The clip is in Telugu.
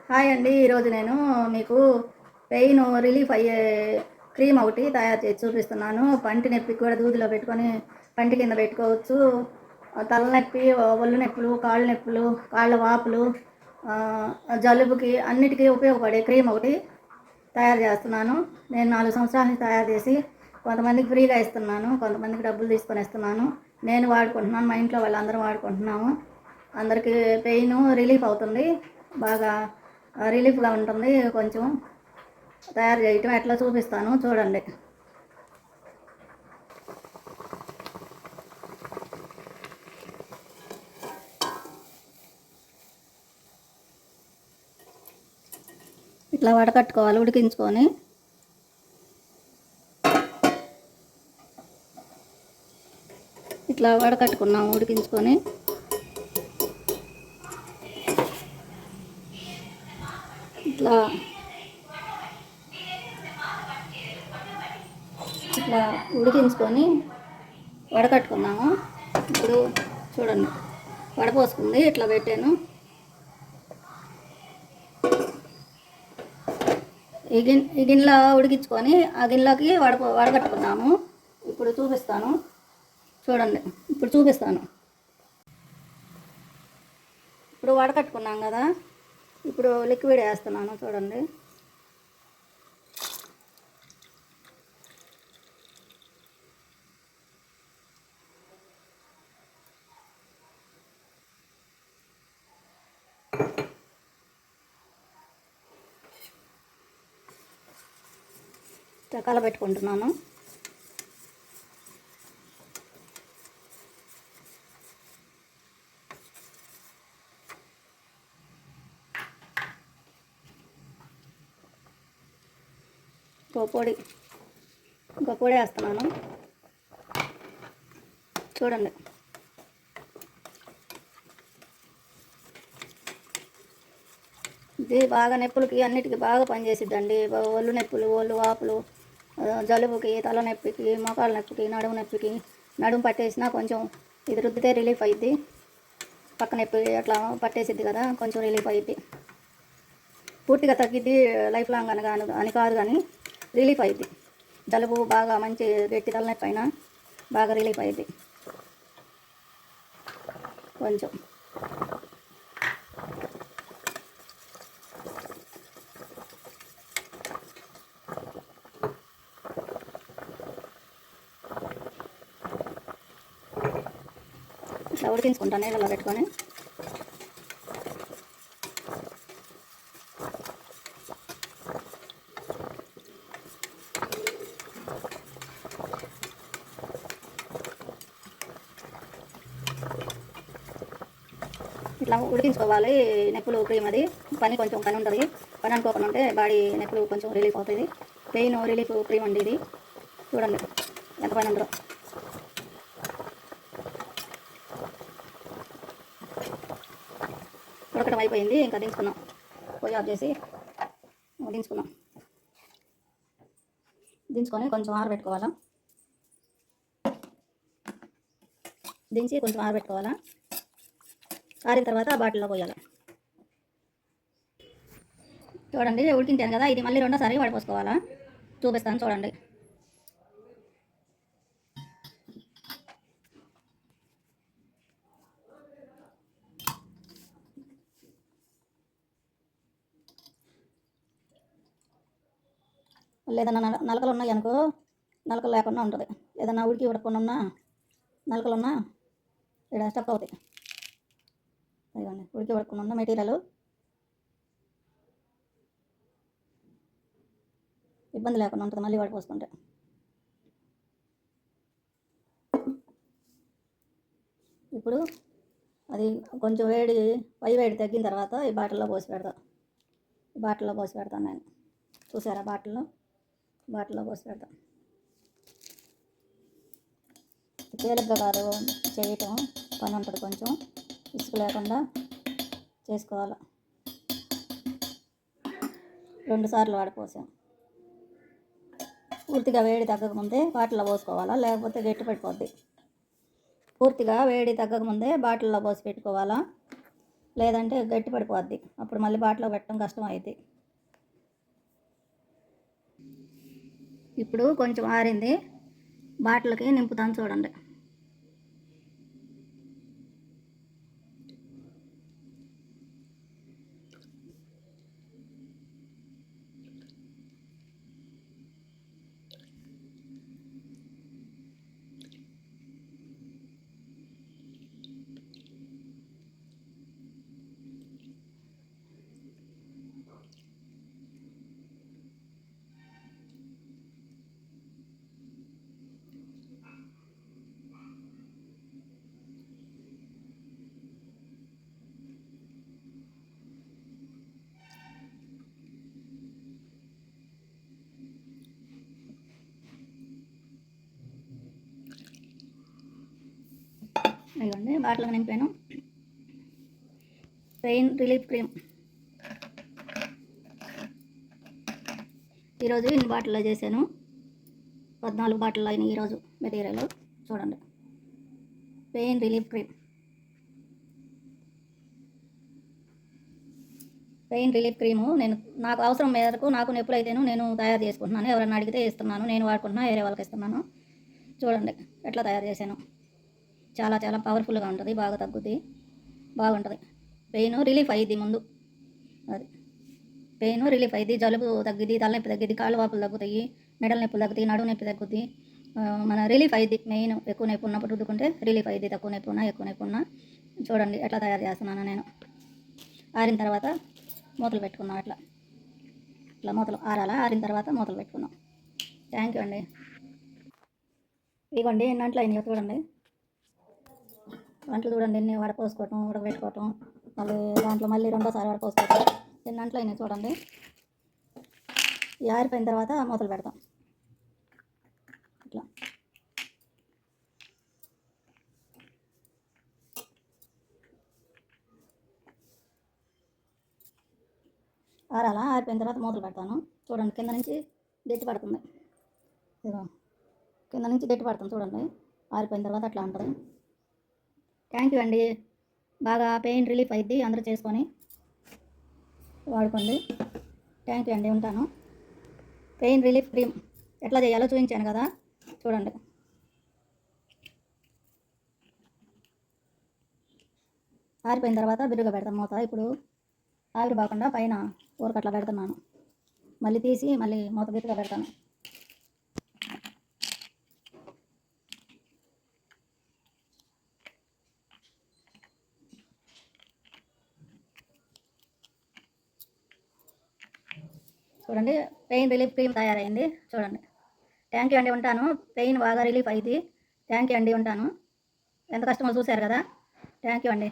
హాయ్ అండి. ఈరోజు నేను మీకు పెయిన్ రిలీఫ్ అయ్యే క్రీమ్ ఒకటి తయారు చేసి చూపిస్తున్నాను. పంటి నొప్పికి కూడా దూదిలో పెట్టుకొని పంటి కింద పెట్టుకోవచ్చు. తలనొప్పి, ఒళ్ళు నొప్పులు, కాళ్ళ నొప్పులు, కాళ్ళ వాపులు, జలుబుకి అన్నిటికీ ఉపయోగపడే క్రీమ్ ఒకటి తయారు చేస్తున్నాను. నేను 4 సంవత్సరాల నుంచి తయారు చేసి కొంతమందికి ఫ్రీగా ఇస్తున్నాను, కొంతమందికి డబ్బులు తీసుకొని ఇస్తున్నాను. నేను వాడుకుంటున్నాను, మా ఇంట్లో వాళ్ళందరం వాడుకుంటున్నాము. అందరికీ పెయిన్ రిలీఫ్ అవుతుంది, బాగా రిలీఫ్గా ఉంటుంది. కొంచెం తయారు చేయటం ఎట్లా చూపిస్తాను చూడండి. ఇట్లా వడకట్టుకోవాలి, ఉడికించుకొని ఇట్లా వడకట్టుకున్నాము. ఉడికించుకొని ఇట్లా ఇట్లా ఉడికించుకొని వడకట్టుకున్నాము. ఇప్పుడు చూడండి, వడపోసుకుంది ఇట్లా పెట్టాను. ఈ గిన్నెలో ఉడికించుకొని ఆ గిన్నెలోకి వడకట్టుకున్నాము. ఇప్పుడు చూపిస్తాను చూడండి. ఇప్పుడు చూపిస్తాను. ఇప్పుడు వడకట్టుకున్నాం కదా, ఇప్పుడు లిక్విడ్ వేస్తున్నాను చూడండి. చక్కాల పెట్టుకుంటున్నాను. ఇంకో పొడి వేస్తున్నాను చూడండి. ఇది బాగా నొప్పులకి అన్నిటికీ బాగా పనిచేసిద్దండి. ఒళ్ళు నొప్పులు, ఒళ్ళు వాపులు, జలుబుకి, తలనొప్పికి, మోకాళ్ళ నొప్పికి, నడుము నొప్పికి, నడుము పట్టేసినా కొంచెం ఇది రుద్దితే రిలీఫ్ అయ్యిద్ది. పక్క నొప్పి అట్లా పట్టేసిద్ది కదా, కొంచెం రిలీఫ్ అయ్యిద్ది. పూర్తిగా తగ్గిద్ది లైఫ్ లాంగ్ అని కాదు, కానీ రిలీఫ్ అయ్యిద్ది. జలుబు బాగా మంచి గట్టి తలనొప్పి అయినా బాగా రిలీఫ్ అయ్యిద్ది. కొంచెం ఇట్లా ఉడికించుకుంటాను నీళ్ళలో పెట్టుకొని. ఇట్లా ఉడికించుకోవాలి. నొప్పులు క్రీమ్ అది కొంచెం పని ఉంటుంది. పని అనుకోకుండా ఉంటే బాడీ నొప్పులు కొంచెం రిలీఫ్ అవుతుంది. పెయిన్ రిలీఫ్ క్రీమ్ అండి ఇది. చూడండి ఎంత పని ఉందో. ఉడకడం అయిపోయింది, ఇంకా దించుకున్నాం. పొయ్యి ఆఫ్ చేసి దించుకొని కొంచెం ఆరబెట్టుకోవాలా. దించి కొంచెం ఆరబెట్టుకోవాలా. ఆరిన తర్వాత బాటిల్లో పోయాలి. చూడండి, ఉడికించాను కదా, ఇది మళ్ళీ రెండోసారి వడపోసుకోవాలా. చూపిస్తాను చూడండి. ఏదైనా నలకలు ఉన్నాయి అనుకో, నలకలు లేకుండా ఉంటుంది. ఏదైనా ఉడకకుండా ఉన్నా నలకలు ఉన్నా ఇక్కడ స్టక్ అవుతాయి. ఇదిగోండి, ఉడకకుండా ఉన్న మెటీరియల్ ఇబ్బంది లేకుండా ఉంటుంది మళ్ళీ వడపోసుకుంటే. ఇప్పుడు అది కొంచెం పై వేడి తగ్గిన తర్వాత ఈ బాటిల్లో పోసి పెడతాను నేను. చూసారా, బాటిల్లో పోసి పెడతాను. తేలిగ్గా కాదు చేయటం, పని ఉంటుంది. కొంచెం ఇసుక లేకుండా చేసుకోవాలి. 2 సార్లు వాడిపోసాం. పూర్తిగా వేడి తగ్గకముందే బాటిల్లో పోసుకోవాలా, లేకపోతే గట్టి పడిపోద్ది. పూర్తిగా వేడి తగ్గకముందే బాటిల్లో పోసి పెట్టుకోవాలా. లేదంటే గట్టి పడిపోద్ది, అప్పుడు మళ్ళీ బాటిలో పెట్టడం కష్టం అవుతుంది. ఇప్పుడు కొంచెం ఆరింది, బాటిల్కి నింపుతాను చూడండి. ఇదిగోండి బాటిల్కి నింపాను. పెయిన్ రిలీఫ్ క్రీమ్ ఈరోజు ఇన్ని బాటిల్లో చేశాను. 14 బాటిల్లో అయినాయి ఈరోజు మెటీరియల్. చూడండి, pain relief cream. Pain relief cream నాకు అవసరం మేరకు నాకు నొప్పులు అయితేను నేను తయారు చేసుకుంటున్నాను. ఎవరైనా అడిగితే ఇస్తున్నాను, నేను వాడుకుంటున్నా, వేరే వాళ్ళకి ఇస్తున్నాను. చూడండి ఎట్లా తయారు చేశాను. చాలా చాలా పవర్ఫుల్గా ఉంటుంది, బాగా తగ్గుద్ది, బాగుంటుంది. పెయిన్ రిలీఫ్ అయ్యిద్ది ముందు. అది పెయిన్ రిలీఫ్ అయ్యిద్ది, జలుబు తగ్గిద్ది, తలనొప్పి తగ్గిద్ది, కాళ్ళు వాపులు తగ్గుతాయి, మెడల నొప్పి తగ్గుతాయి, నడుము నొప్పి తగ్గుద్ది. మన రిలీఫ్ అయ్యిద్ది. మెయిన్ ఎక్కువ నొప్పి ఉన్నప్పుడు రుద్దుకుంటే రిలీఫ్ అయ్యిద్ది, తక్కువ నొప్పి ఉన్నా ఎక్కువ నొప్పి ఉన్నా. చూడండి ఎట్లా తయారు చేస్తున్నాను నేను. ఆరిన తర్వాత మూతలు పెట్టుకున్నాం. ఇట్లా మూతలు ఆరాల, ఆరిన తర్వాత మూతలు పెట్టుకున్నాం. థ్యాంక్ యూ అండి. ఇదిగోండి ఎన్నంట్లో అయినాయో చూడండి. వంటలు చూడండి ఎన్ని వడపోసుకోవటం, ఉడకబెట్టుకోవటం, మళ్ళీ దాంట్లో మళ్ళీ రెండోసారి వడపోసుకోవటం, ఎన్నంట్లో అయినాయి చూడండి. ఈ ఆరిపోయిన తర్వాత మూతలు పెడతాం. ఇట్లా ఆరాల, ఆరిపోయిన తర్వాత మూతలు పెడతాను. చూడండి కింద నుంచి గట్టి పడుతుంది. ఇదిగో కింద నుంచి గట్టి పడుతుంది చూడండి. ఆరిపోయిన తర్వాత అట్లా ఉంటుంది. థ్యాంక్ యూ అండి. బాగా పెయిన్ రిలీఫ్ అయింది, అందరూ చేసుకొని వాడుకోండి. థ్యాంక్ యూ అండి, ఉంటాను. పెయిన్ రిలీఫ్ క్రీమ్ ఎట్లా చేయాలో చూపించాను కదా, చూడండి. ఆరిపోయిన తర్వాత బిర్రుగా పెడతాను మూత. ఇప్పుడు ఆవిరి బాకుండా పైన ఊరకట్లా పెడుతున్నాను. మళ్ళీ తీసి మళ్ళీ మూత బిర్రుగా పెడతాను. చూడండి పెయిన్ రిలీఫ్ క్రీమ్ తయారైంది చూడండి. థ్యాంక్ యూ అండి, ఉంటాను. పెయిన్ బాగా రిలీఫ్ అయింది. థ్యాంక్ యూ అండి, ఉంటాను. ఎంత కష్టమో చూశారు కదా. థ్యాంక్ యూ అండి.